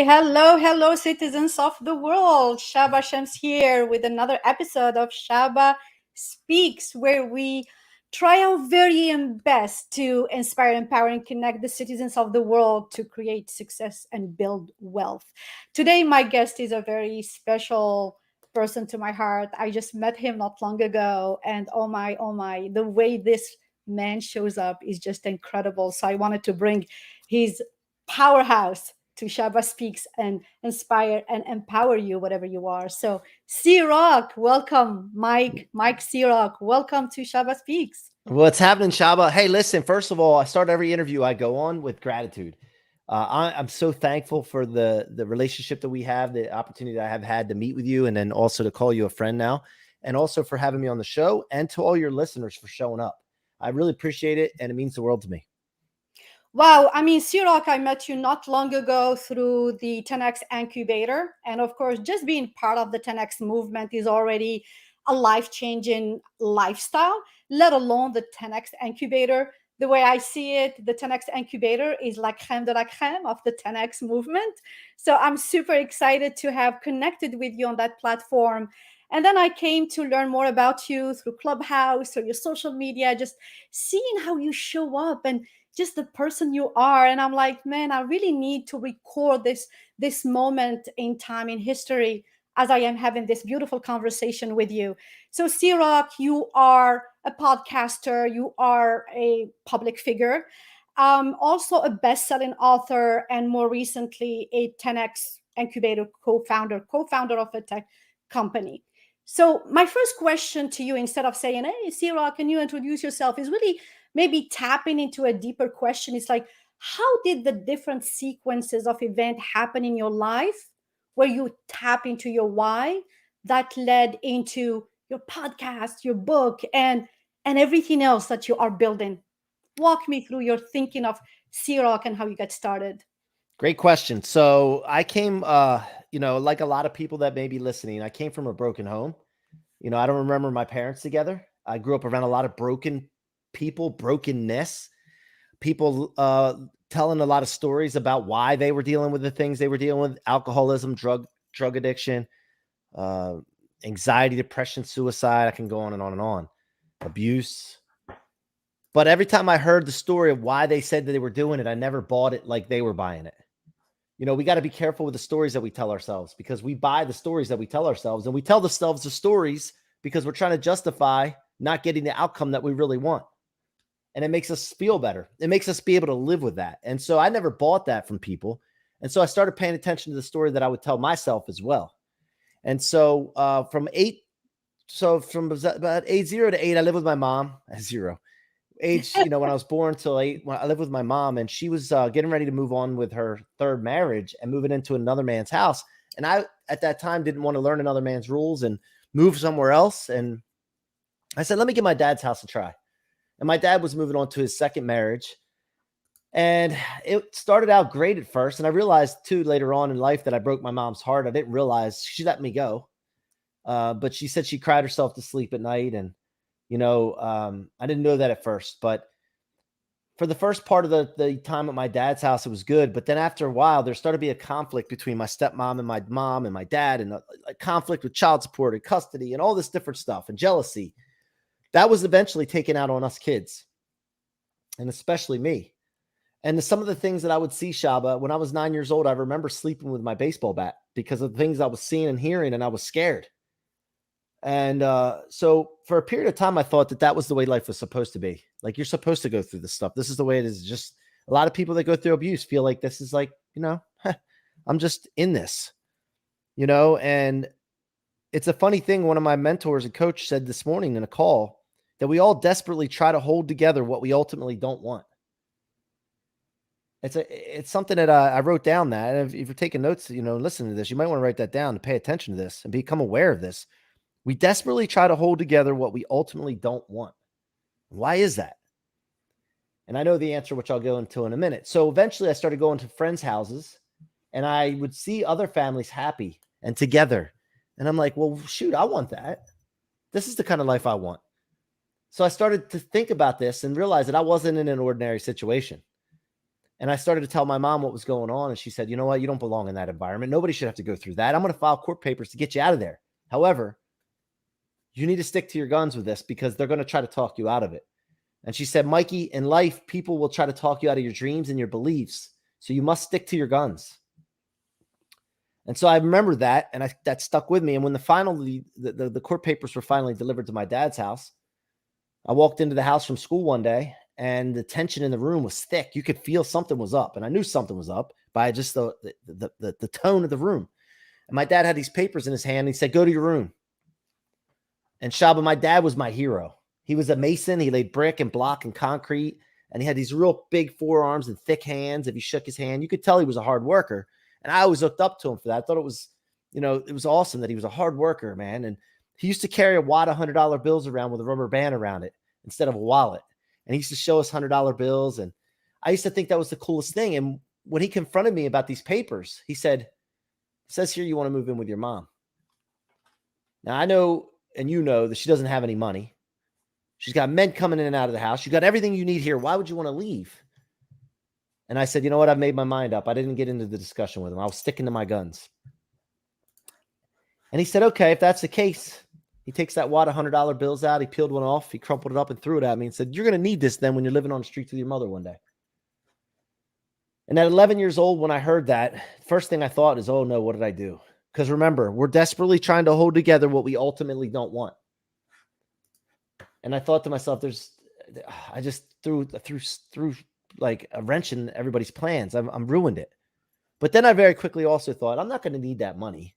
Hello, citizens of the world. Shaba Shams here with another episode of Shaba Speaks, where we try our very best to inspire, empower, and connect the citizens of the world to create success and build wealth. Today, my guest is a very special person to my heart. I just met him not long ago, and oh my, the way this man shows up is just incredible. So I wanted to bring his powerhouse to Shaba Speaks and inspire and empower you, whatever you are. So, C-Roc, welcome. Mike C-Roc, welcome to Shaba Speaks. What's happening, Shaba? Hey, listen, first of all, I start every interview I go on with gratitude. I'm so thankful for the relationship that we have, the opportunity that I have had to meet with you, and then also to call you a friend now, and also for having me on the show, and to all your listeners for showing up. I really appreciate it, and it means the world to me. Wow. I mean, C-Roc, I met you not long ago through the 10X incubator. And of course, just being part of the 10X movement is already a life-changing lifestyle, let alone the 10X incubator. The way I see it, the 10X incubator is like crème de la crème of the 10X movement. So I'm super excited to have connected with you on that platform. And then I came to learn more about you through Clubhouse or your social media, just seeing how you show up and just the person you are. And I'm like, man, I really need to record this moment in time in history as I am having this beautiful conversation with you. So, C-Roc, you are a podcaster, you are a public figure, also a best-selling author, and more recently a 10x incubator co-founder of a tech company. So my first question to you, instead of saying, hey, C-Roc, can you introduce yourself, is really maybe tapping into a deeper question. It's like, how did the different sequences of event happen in your life where you tap into your why that led into your podcast, your book, and everything else that you are building? Walk me through your thinking of C-Roc and how you got started. Great question. So I came, like a lot of people that may be listening, I came from a broken home. I don't remember my parents together. I grew up around a lot of broken people, brokenness, people telling a lot of stories about why they were dealing with the things they were dealing with: alcoholism, drug addiction, anxiety, depression, suicide. I can go on and on and on. Abuse. But every time I heard the story of why they said that they were doing it, I never bought it like they were buying it. We got to be careful with the stories that we tell ourselves, because we buy the stories that we tell ourselves, and we tell ourselves the stories because we're trying to justify not getting the outcome that we really want. And it makes us feel better. It makes us be able to live with that. And so I never bought that from people. And so I started paying attention to the story that I would tell myself as well. And so from about age 0 to 8, I lived with my mom at 0. Age, when I was born till 8, when I lived with my mom, and she was getting ready to move on with her third marriage and moving into another man's house. And I, at that time, didn't want to learn another man's rules and move somewhere else. And I said, let me give my dad's house a try. And my dad was moving on to his second marriage. And it started out great at first. And I realized, too, later on in life that I broke my mom's heart. I didn't realize she let me go. But she said she cried herself to sleep at night. And, I didn't know that at first. But for the first part of the time at my dad's house, it was good. But then after a while, there started to be a conflict between my stepmom and my mom and my dad, and a conflict with child support and custody and all this different stuff and jealousy. That was eventually taken out on us kids, and especially me. And some of the things that I would see, Shaba, when I was 9 years old, I remember sleeping with my baseball bat because of the things I was seeing and hearing, and I was scared. And so for a period of time, I thought that was the way life was supposed to be. Like, you're supposed to go through this stuff. This is the way it is. Just a lot of people that go through abuse feel like this is like, I'm just in this, and it's a funny thing. One of my mentors and coach said this morning in a call that we all desperately try to hold together what we ultimately don't want. It's something that I wrote down that, and if you're taking notes, listen to this, you might want to write that down and pay attention to this and become aware of this. We desperately try to hold together what we ultimately don't want. Why is that? And I know the answer, which I'll go into in a minute. So eventually I started going to friends' houses, and I would see other families happy and together. And I'm like, well, shoot, I want that. This is the kind of life I want. So I started to think about this and realize that I wasn't in an ordinary situation. And I started to tell my mom what was going on. And she said, you know what? You don't belong in that environment. Nobody should have to go through that. I'm going to file court papers to get you out of there. However, you need to stick to your guns with this because they're going to try to talk you out of it. And she said, Mikey, in life, people will try to talk you out of your dreams and your beliefs. So you must stick to your guns. And so I remember that, and that stuck with me. And when the court papers were finally delivered to my dad's house, I walked into the house from school one day, and the tension in the room was thick. You could feel something was up, and I knew something was up by just the tone of the room. And my dad had these papers in his hand. And he said, go to your room. And Shaba, my dad was my hero. He was a mason. He laid brick and block and concrete, and he had these real big forearms and thick hands. If you shook his hand, you could tell he was a hard worker. And I always looked up to him for that. I thought it was, it was awesome that he was a hard worker, man. And he used to carry a wad of $100 bills around with a rubber band around it instead of a wallet. And he used to show us $100 bills. And I used to think that was the coolest thing. And when he confronted me about these papers, he said, it says here you want to move in with your mom. Now I know, and you know, that she doesn't have any money. She's got men coming in and out of the house. You got everything you need here. Why would you want to leave? And I said, you know what? I've made my mind up. I didn't get into the discussion with him. I was sticking to my guns. And he said, okay, if that's the case, he takes that wad of $100 bills out. He peeled one off. He crumpled it up and threw it at me and said, you're going to need this then when you're living on the streets with your mother one day. And at 11 years old, when I heard that, first thing I thought is, oh no, what did I do? Because remember, we're desperately trying to hold together what we ultimately don't want. And I thought to myself, I just threw like a wrench in everybody's plans. I'm ruined it. But then I very quickly also thought, I'm not going to need that money.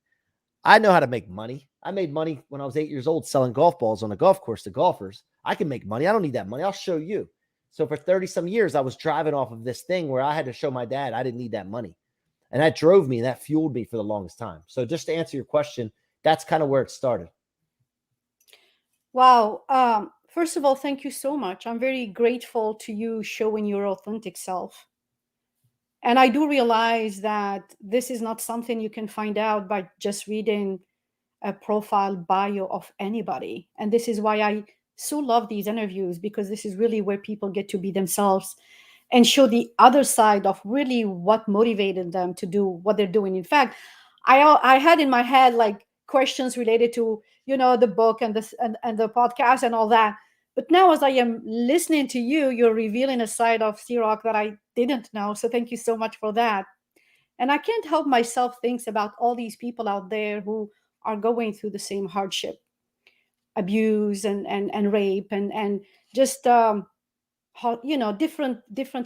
I know how to make money. I made money when I was 8 years old selling golf balls on a golf course to golfers. I can make money. I don't need that money. I'll show you. So for 30 some years, I was driving off of this thing where I had to show my dad I didn't need that money. And that drove me and that fueled me for the longest time. So just to answer your question, that's kind of where it started. Wow. First of all, thank you so much. I'm very grateful to you showing your authentic self. And I do realize that this is not something you can find out by just reading a profile bio of anybody. And this is why I so love these interviews, because this is really where people get to be themselves and show the other side of really what motivated them to do what they're doing. In fact, I had in my head like questions related to, the book and this and the podcast and all that. But now, as I am listening to you, you're revealing a side of C-Roc that I didn't know. So thank you so much for that. And I can't help myself think about all these people out there who are going through the same hardship, abuse and rape and just different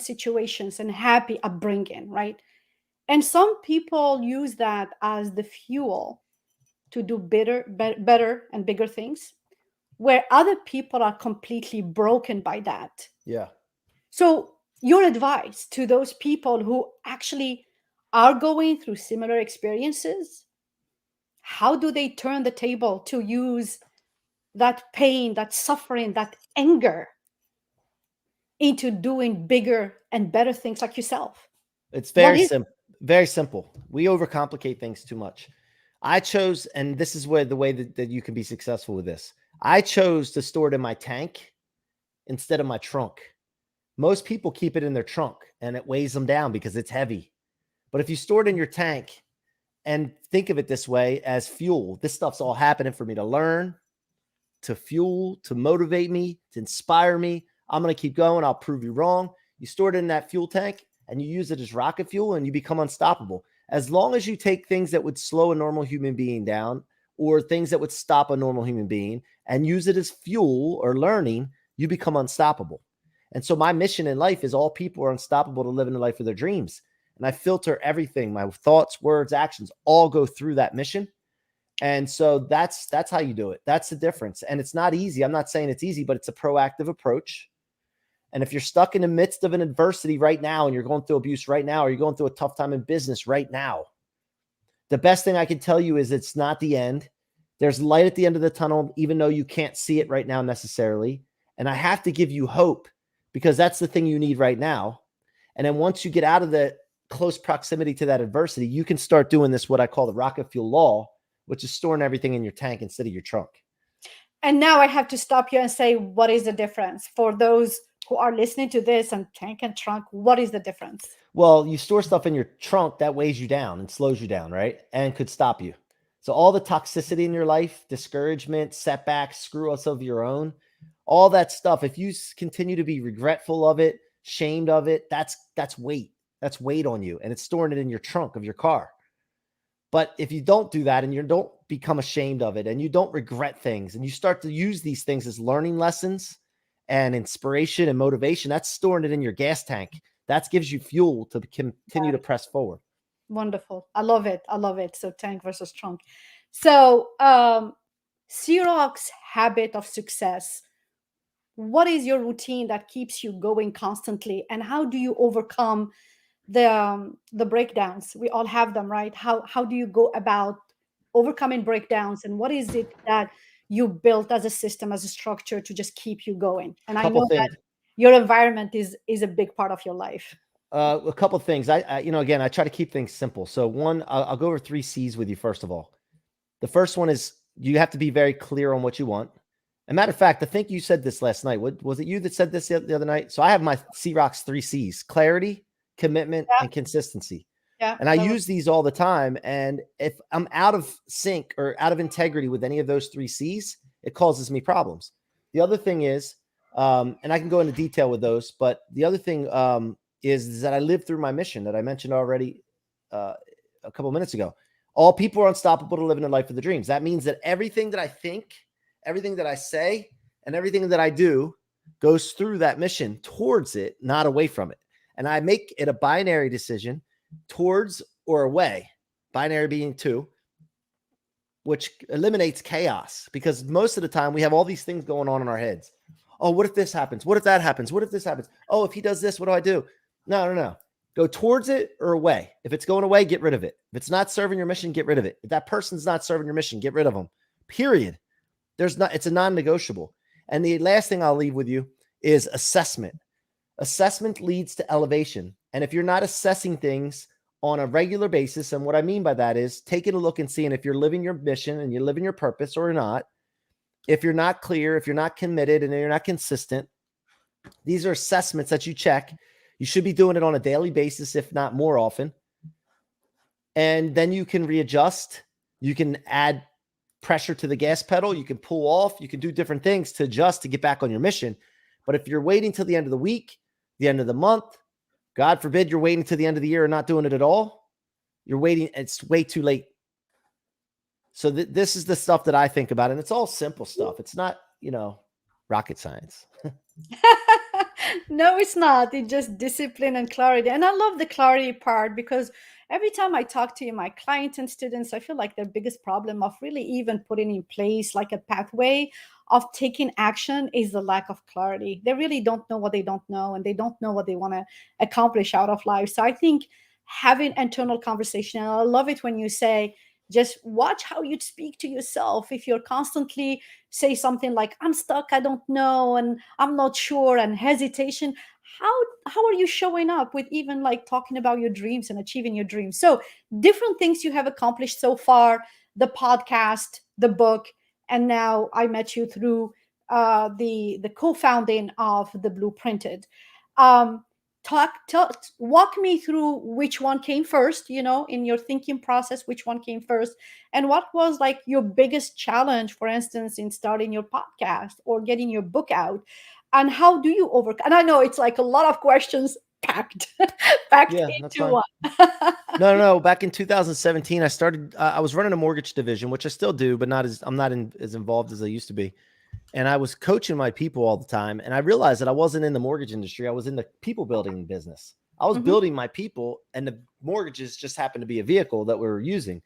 situations and happy upbringing, right? And some people use that as the fuel to do better and bigger things, where other people are completely broken by that. Yeah. So your advice to those people who actually are going through similar experiences, how do they turn the table to use that pain, that suffering, that anger into doing bigger and better things like yourself? It's very simple. Very simple. We overcomplicate things too much. I chose, and this is where the way that you can be successful with this. I chose to store it in my tank instead of my trunk. Most people keep it in their trunk and it weighs them down because it's heavy. But if you store it in your tank and think of it this way as fuel, this stuff's all happening for me to learn, to fuel, to motivate me, to inspire me. I'm going to keep going. I'll prove you wrong. You store it in that fuel tank and you use it as rocket fuel and you become unstoppable. As long as you take things that would slow a normal human being down or things that would stop a normal human being and use it as fuel or learning, you become unstoppable. And so my mission in life is all people are unstoppable to live in the life of their dreams. And I filter everything, my thoughts, words, actions, all go through that mission. And so that's how you do it. That's the difference. And it's not easy. I'm not saying it's easy, but it's a proactive approach. And if you're stuck in the midst of an adversity right now and you're going through abuse right now, or you're going through a tough time in business right now, the best thing I can tell you is it's not the end. There's light at the end of the tunnel, even though you can't see it right now necessarily. And I have to give you hope because that's the thing you need right now. And then once you get out of the close proximity to that adversity, you can start doing this, what I call the rocket fuel law, which is storing everything in your tank instead of your trunk. And now I have to stop you and say, what is the difference for those who are listening to this and tank and trunk, what is the difference? Well, you store stuff in your trunk that weighs you down and slows you down, right? And could stop you. So all the toxicity in your life, discouragement, setbacks, screw ups of your own, all that stuff, if you continue to be regretful of it, shamed of it, that's weight. That's weight on you, and it's storing it in your trunk of your car. But if you don't do that and you don't become ashamed of it and you don't regret things and you start to use these things as learning lessons and inspiration and motivation, that's storing it in your gas tank. That gives you fuel to continue to press forward. Wonderful. I love it. I love it. So tank versus trunk. So C-Roc's habit of success. What is your routine that keeps you going constantly, and how do you overcome the breakdowns? We all have them, right? How do you go about overcoming breakdowns, and what is it that you built as a system, as a structure to just keep you going? And I Couple know that things. your environment is a big part of your life. A couple things. Again, I try to keep things simple. So one, I'll go over 3 C's with you. First of all, the first one is you have to be very clear on what you want. As a matter of fact, I think you said this last night. What was it? You that said this the other night? So I have my C-Roc's 3 C's: clarity, commitment, Yeah, and consistency. yeah. And I use these all the time. And if I'm out of sync or out of integrity with any of those 3 C's, it causes me problems. The other thing is, and I can go into detail with those, but the other thing is that I live through my mission that I mentioned already a couple of minutes ago. All people are unstoppable to living their life of the dreams. That means that everything that I think, everything that I say, and everything that I do goes through that mission towards it, not away from it. And I make it a binary decision, towards or away, binary being 2, which eliminates chaos, because most of the time we have all these things going on in our heads. Oh, what if this happens? What if that happens? What if this happens? Oh, if he does this, what do I do? No. Go towards it or away. If it's going away, get rid of it. If it's not serving your mission, get rid of it. If that person's not serving your mission, get rid of them. Period. It's a non-negotiable. And the last thing I'll leave with you is assessment. Assessment leads to elevation. And if you're not assessing things on a regular basis, and what I mean by that is taking a look and seeing if you're living your mission and you're living your purpose or not. If you're not clear, if you're not committed, and you're not consistent, these are assessments that you check. You should be doing it on a daily basis, if not more often. And then you can readjust. You can add pressure to the gas pedal. You can pull off. You can do different things to adjust to get back on your mission. But if you're waiting till the end of the week, the end of the month, God forbid you're waiting till the end of the year and not doing it at all, you're waiting. It's way too late. So this is the stuff that I think about. And it's all simple stuff. It's not, rocket science. No, it's not. It's just discipline and clarity. And I love the clarity part, because every time I talk to my clients and students, I feel like their biggest problem of really even putting in place like a pathway of taking action is the lack of clarity. They really don't know what they don't know, and they don't know what they want to accomplish out of life. So I think having internal conversation, and I love it when you say, just watch how you speak to yourself. If you're constantly say something like, I'm stuck, I don't know, and I'm not sure, and hesitation, how are you showing up with even like talking about your dreams and achieving your dreams? So different things you have accomplished so far: the podcast, the book, and now I met you through the co-founding of the Blooprinted. um Walk me through which one came first, in your thinking process, which one came first, and what was like your biggest challenge, for instance, in starting your podcast or getting your book out, and how do you overcome? And I know it's like a lot of questions packed packed Yeah, that's into fine. one. No. Back in 2017, I started. I was running a mortgage division, which I still do, but I'm not as involved as I used to be. And I was coaching my people all the time. And I realized that I wasn't in the mortgage industry. I was in the people building business. I was Mhm. building my people, and the mortgages just happened to be a vehicle that we were using.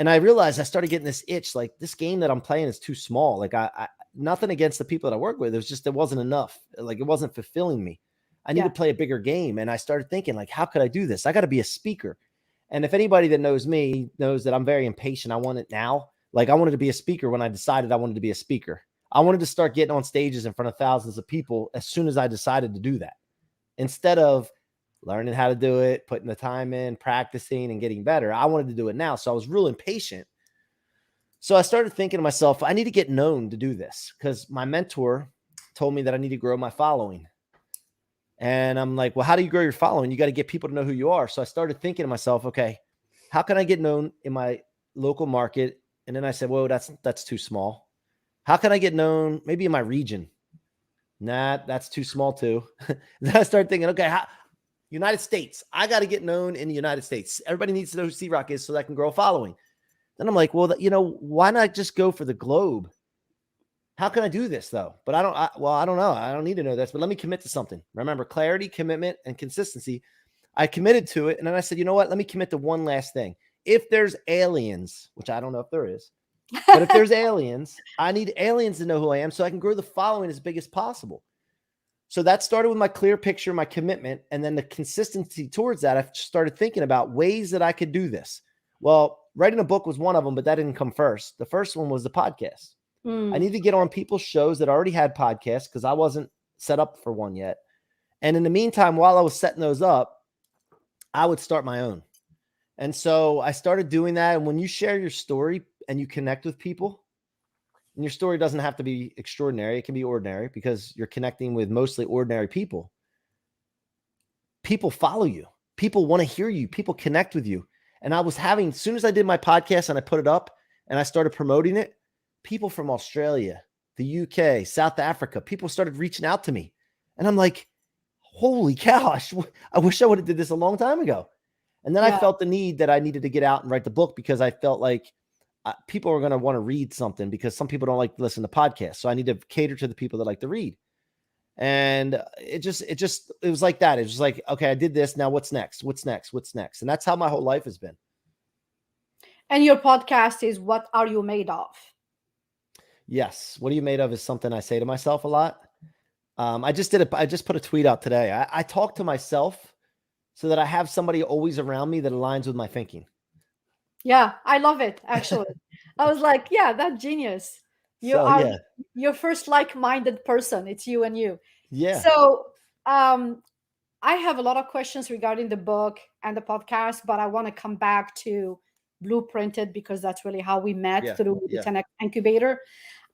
And I realized I started getting this itch, like this game that I'm playing is too small. Like I nothing against the people that I work with. It wasn't enough. Like it wasn't fulfilling me. I need Yeah. to play a bigger game. And I started thinking, like, how could I do this? I got to be a speaker. And if anybody that knows me knows that I'm very impatient, I want it now. Like I wanted to be a speaker when I decided I wanted to be a speaker. I wanted to start getting on stages in front of thousands of people as soon as I decided to do that, instead of learning how to do it, putting the time in, practicing and getting better. I wanted to do it now. So I was real impatient. So I started thinking to myself, I need to get known to do this, because my mentor told me that I need to grow my following. And I'm like, well, how do you grow your following? You got to get people to know who you are. So I started thinking to myself, okay, how can I get known in my local market? And then I said, whoa, that's too small. How can I get known maybe in my region? Nah, that's too small too. Then I started thinking, okay, United States. I got to get known in the United States. Everybody needs to know who C-Roc is so that I can grow a following. Then I'm like, well, why not just go for the globe? How can I do this though? But I don't know. I don't need to know this, but let me commit to something. Remember, clarity, commitment, and consistency. I committed to it. And then I said, you know what? Let me commit to one last thing. If there's aliens, which I don't know if there is, but if there's aliens, I need aliens to know who I am so I can grow the following as big as possible. So that started with my clear picture, my commitment, and then the consistency towards that. I started thinking about ways that I could do this. Well, writing a book was one of them, but that didn't come first. The first one was the podcast. I need to get on people's shows that already had podcasts because I wasn't set up for one yet. And in the meantime, while I was setting those up, I would start my own. And so I started doing that. And when you share your story and you connect with people, and your story doesn't have to be extraordinary, it can be ordinary because you're connecting with mostly ordinary people. People follow you. People want to hear you. People connect with you. And I was having, as soon as I did my podcast and I put it up and I started promoting it, people from Australia, the UK, South Africa, people started reaching out to me. And I'm like, holy cow, I wish I would have did this a long time ago. And then I felt the need that I needed to get out and write the book because I felt like people are going to want to read something because some people don't like to listen to podcasts. So I need to cater to the people that like to read. And it was like that. It was like, okay, I did this. Now what's next? What's next? What's next? And that's how my whole life has been. And your podcast is What Are You Made Of? Yes. What are you made of is something I say to myself a lot. I just put a tweet out today. I talk to myself so that I have somebody always around me that aligns with my thinking. Yeah, I love it. Actually, I was like, yeah, that's genius. You are your first like-minded person. It's you and you. Yeah. So, I have a lot of questions regarding the book and the podcast, but I want to come back to Blooprinted because that's really how we met through the 10X incubator.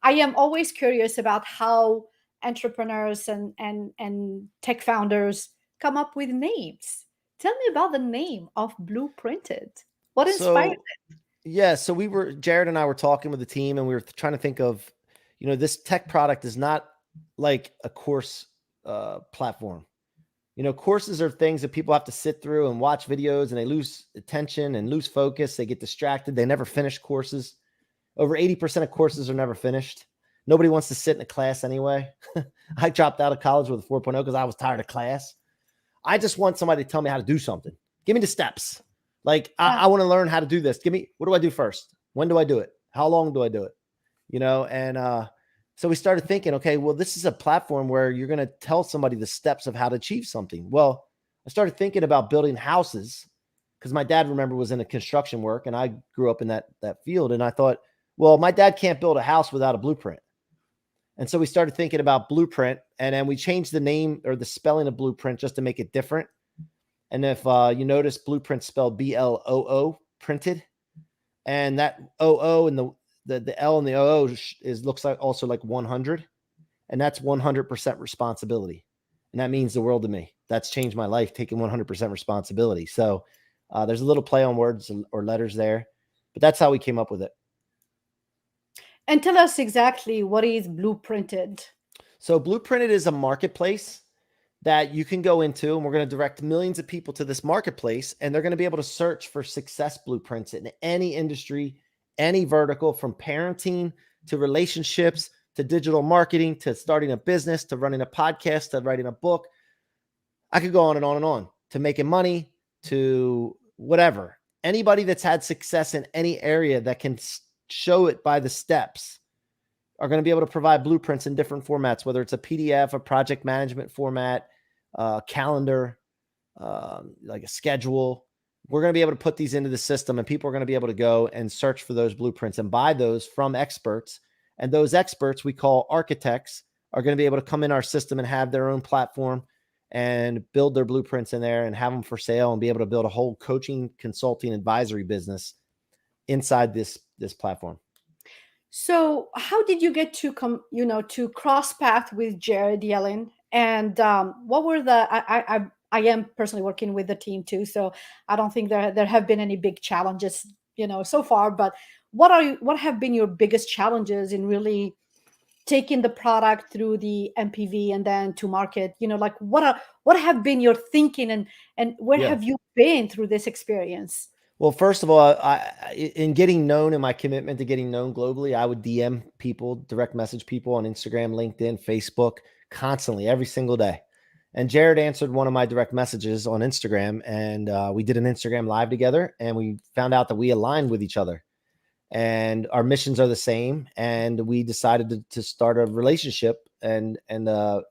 I am always curious about how entrepreneurs and tech founders come up with names. Tell me about the name of Blooprinted. What inspired it? Yeah, so Jared and I were talking with the team and we were trying to think of, this tech product is not like a course platform. Courses are things that people have to sit through and watch videos and they lose attention and lose focus. They get distracted. They never finish courses. Over 80% of courses are never finished. Nobody wants to sit in a class anyway. I dropped out of college with a 4.0 because I was tired of class. I just want somebody to tell me how to do something. Give me the steps. Like, I want to learn how to do this. What do I do first? When do I do it? How long do I do it? So we started thinking, okay, well, this is a platform where you're going to tell somebody the steps of how to achieve something. Well, I started thinking about building houses because my dad, remember, was in a construction work and I grew up in that field. And I thought, well, my dad can't build a house without a blueprint. And so we started thinking about Blueprint, and then we changed the name or the spelling of Blueprint just to make it different. And if you notice, Blueprint spelled BLOO, printed, and that OO and the L and the OO looks like also like 100, and that's 100% responsibility, and that means the world to me. That's changed my life, taking 100% responsibility. So there's a little play on words or letters there, but that's how we came up with it. And tell us exactly what is Blooprinted. So Blooprinted is a marketplace that you can go into, and we're going to direct millions of people to this marketplace, and they're going to be able to search for success blueprints in any industry, any vertical, from parenting to relationships to digital marketing to starting a business to running a podcast to writing a book. I could go on and on and on, to making money, to whatever. Anybody that's had success in any area that can show it by the steps are going to be able to provide blueprints in different formats, whether it's a PDF, a project management format, calendar, like a schedule. We're going to be able to put these into the system, and people are going to be able to go and search for those blueprints and buy those from experts. And those experts we call architects are going to be able to come in our system and have their own platform and build their blueprints in there and have them for sale and be able to build a whole coaching, consulting, advisory business inside this platform. So how did you get to to cross path with Jared Yellen And what were I am personally working with the team too, so I don't think there have been any big challenges, so far. But what have been your biggest challenges in really taking the product through the MPV and then to market? Like what have been your thinking, and where Yeah. have you been through this experience? Well, first of all, in getting known and my commitment to getting known globally, I would DM people, direct message people on Instagram, LinkedIn, Facebook constantly, every single day. And Jared answered one of my direct messages on Instagram, and we did an Instagram live together, and we found out that we aligned with each other, and our missions are the same, and we decided to start a relationship and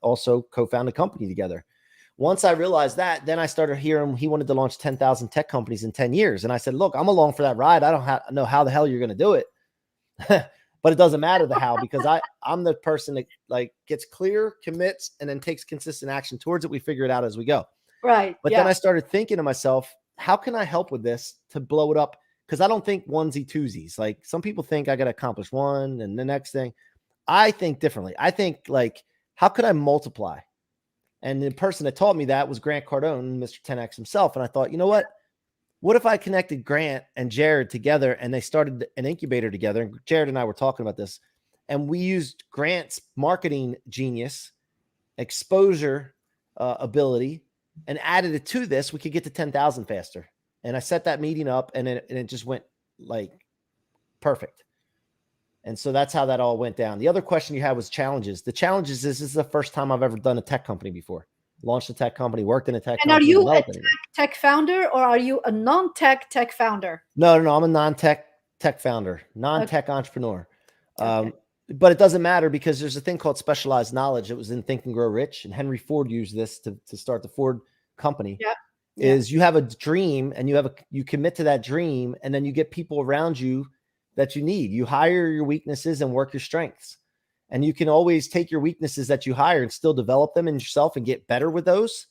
also co-found a company together. Once I realized that, then I started hearing he wanted to launch 10,000 tech companies in 10 years. And I said, look, I'm along for that ride. I don't know how the hell you're going to do it, but it doesn't matter the how, because I'm the person that like gets clear, commits, and then takes consistent action towards it. We figure it out as we go. Right. But then I started thinking to myself, how can I help with this to blow it up? Because I don't think onesie twosies. Like some people think I got to accomplish one and the next thing. I think differently. I think like, how could I multiply? And the person that taught me that was Grant Cardone, Mr. 10X himself. And I thought, you know what? What if I connected Grant and Jared together and they started an incubator together? And Jared and I were talking about this. And we used Grant's marketing genius, exposure ability, and added it to this. We could get to 10,000 faster. And I set that meeting up, and it just went like perfect. And so that's how that all went down. The other question you had was challenges. The challenges is this is the first time I've ever done a tech company before. Launched a tech company, worked in a tech And company. are you a tech founder, or are you a non-tech founder? No. I'm a non-tech founder, non-tech entrepreneur. Okay. But it doesn't matter because there's a thing called specialized knowledge. It was in Think and Grow Rich, and Henry Ford used this to start the Ford company. Yeah. Is you have a dream and you commit to that dream, and then you get people around you that you need. You hire your weaknesses and work your strengths. And you can always take your weaknesses that you hire and still develop them in yourself and get better with those.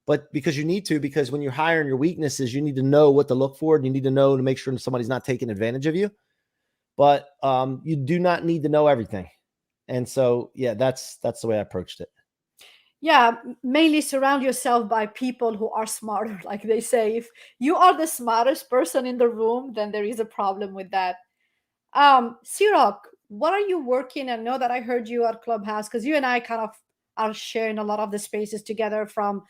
But because you need to, because when you're hiring your weaknesses, you need to know what to look for, and you need to know to make sure somebody's not taking advantage of you. But you do not need to know everything. And so, yeah, that's the way I approached it. Yeah, mainly surround yourself by people who are smarter. Like they say, if you are the smartest person in the room, then there is a problem with that. C-Roc, what are you working? I know that I heard you at Clubhouse, because you and I kind of are sharing a lot of the spaces together, from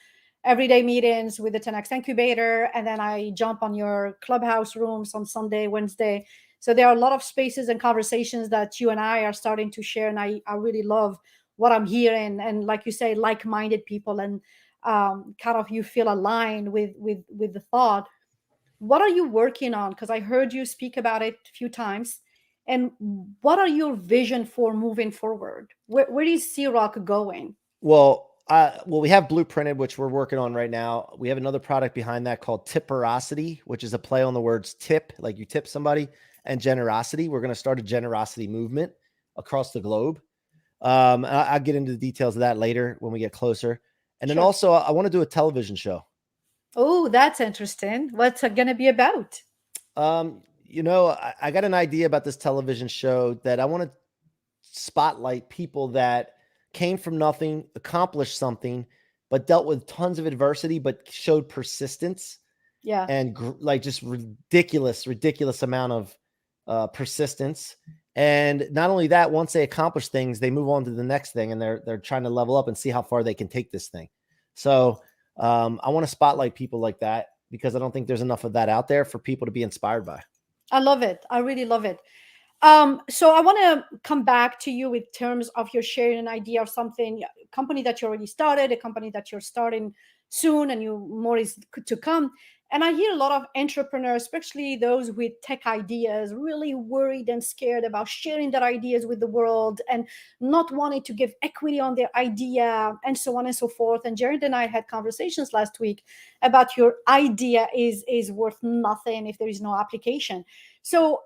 everyday meetings with the 10X incubator, and then I jump on your Clubhouse rooms on Sunday, Wednesday. So there are a lot of spaces and conversations that you and I are starting to share, and I really love what I'm hearing. And like you say, like-minded people, and kind of you feel aligned with the thought. What are you working on? Because I heard you speak about it a few times. And what are your vision for moving forward? Where is C-Roc going? Well, we have Blooprinted, which we're working on right now. We have another product behind that called Tipperosity, which is a play on the words tip, like you tip somebody, and generosity. We're going to start a generosity movement across the globe. I'll get into the details of that later when we get closer. And then also, I want to do a television show. Oh, that's interesting. What's it going to be about? I got an idea about this television show that I want to spotlight people that came from nothing, accomplished something, but dealt with tons of adversity, but showed persistence. Yeah. And like just ridiculous amount of persistence. And not only that, once they accomplish things, they move on to the next thing, and they're trying to level up and see how far they can take this thing. So I want to spotlight people like that, because I don't think there's enough of that out there for people to be inspired by. I love it. I really love it. So I want to come back to you with terms of your sharing an idea of something, a company that you already started, a company that you're starting soon, and more is to come. And I hear a lot of entrepreneurs, especially those with tech ideas, really worried and scared about sharing their ideas with the world, and not wanting to give equity on their idea, and so on and so forth. And Jared and I had conversations last week about your idea is worth nothing if there is no application. So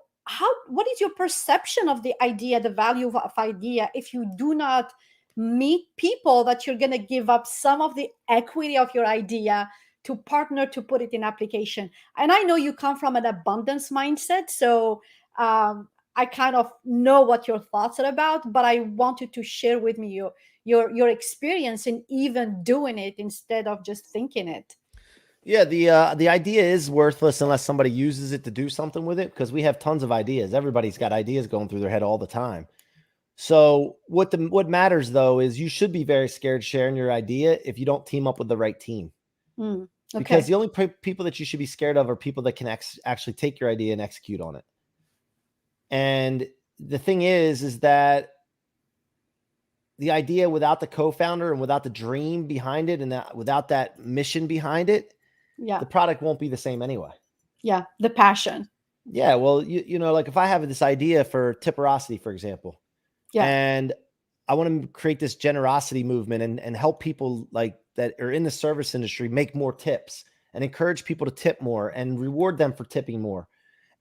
what is your perception of the idea, the value of idea, if you do not meet people that you're going to give up some of the equity of your idea to partner to put it in application? And I know you come from an abundance mindset, so I kind of know what your thoughts are about, but I wanted to share with me your experience in even doing it instead of just thinking it. Yeah, the idea is worthless unless somebody uses it to do something with it, because we have tons of ideas. Everybody's got ideas going through their head all the time. So what matters though is you should be very scared sharing your idea if you don't team up with the right team. Mm, Because okay. the only people that you should be scared of are people that can actually take your idea and execute on it. And the thing is that the idea without the co-founder and without the dream behind it and without that mission behind it, Yeah. the product won't be the same anyway. Yeah. The passion. Yeah, well, you know, like if I have this idea for tipperosity, for example, Yeah. and I want to create this generosity movement and help people like that are in the service industry make more tips and encourage people to tip more and reward them for tipping more.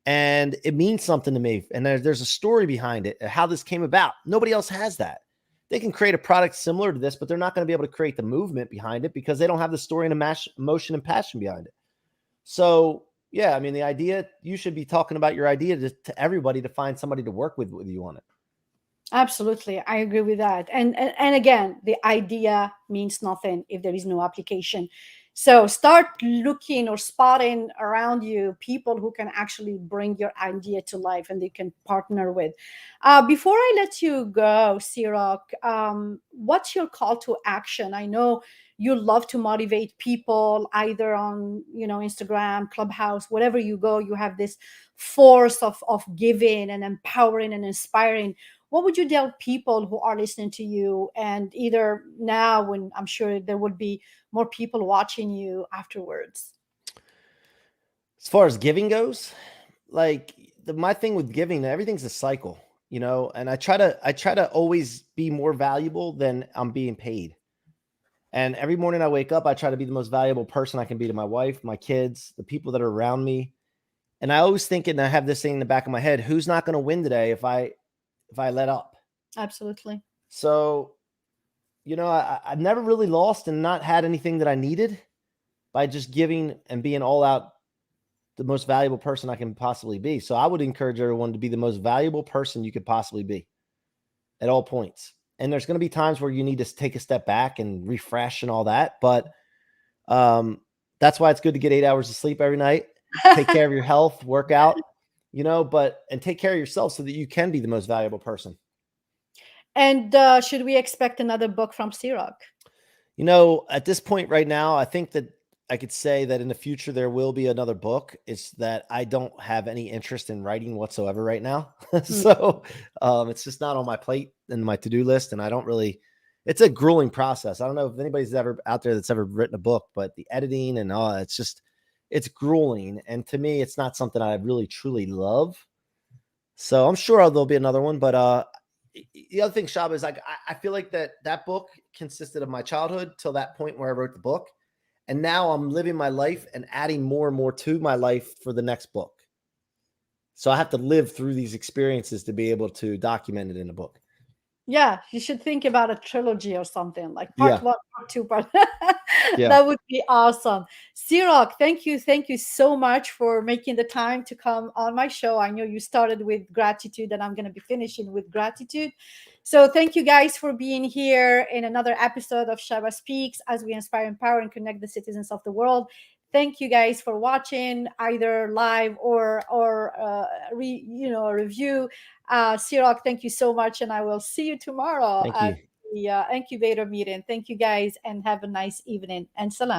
And it means something to me. And there's a story behind it, how this came about. Nobody else has that. They can create a product similar to this, but they're not going to be able to create the movement behind it because they don't have the story and emotion and passion behind it. So yeah, I mean, the idea, you should be talking about your idea to everybody to find somebody to work with you on it. Absolutely, I agree with that. And again, the idea means nothing if there is no application. So start looking or spotting around you people who can actually bring your idea to life and they can partner with. Before I let you go, Cyroc, what's your call to action? I know you love to motivate people either on Instagram, Clubhouse, wherever you go. You have this force of giving and empowering and inspiring. What would you tell people who are listening to you, and either now, when I'm sure there would be more people watching you afterwards? As far as giving goes, like my thing with giving, everything's a cycle, you know, and I try to always be more valuable than I'm being paid. And every morning I wake up, I try to be the most valuable person I can be to my wife, my kids, the people that are around me. And I always think, and I have this thing in the back of my head, who's not going to win today if I let up? Absolutely. So, you know, I've never really lost and not had anything that I needed by just giving and being all out the most valuable person I can possibly be. So I would encourage everyone to be the most valuable person you could possibly be at all points. And there's going to be times where you need to take a step back and refresh and all that. But that's why it's good to get 8 hours of sleep every night. Take care of your health, work out, you know, and take care of yourself so that you can be the most valuable person. And should we expect another book from C-Roc? You know, at this point right now, I think that I could say that in the future there will be another book. It's that I don't have any interest in writing whatsoever right now. Mm. So it's just not on my plate and my to-do list. And I don't really, it's a grueling process. I don't know if anybody's ever out there that's ever written a book, but the editing and all, it's grueling. And to me, it's not something I really truly love. So I'm sure there'll be another one, but the other thing, Shaba, is like I feel like that book consisted of my childhood till that point where I wrote the book, and now I'm living my life and adding more and more to my life for the next book. So I have to live through these experiences to be able to document it in a book. Yeah, you should think about a trilogy or something like part Yeah, one, part two, part. yeah. That would be awesome. Cyroc, thank you so much for making the time to come on my show. I know you started with gratitude, and I'm going to be finishing with gratitude. So thank you guys for being here in another episode of Shaba Speaks, as we inspire, empower, and connect the citizens of the world. Thank you guys for watching, either live or a review. Ciorrocco, thank you so much, and I will see you tomorrow Thank at you. the incubator meeting. Thank you guys, and have a nice evening. And salam.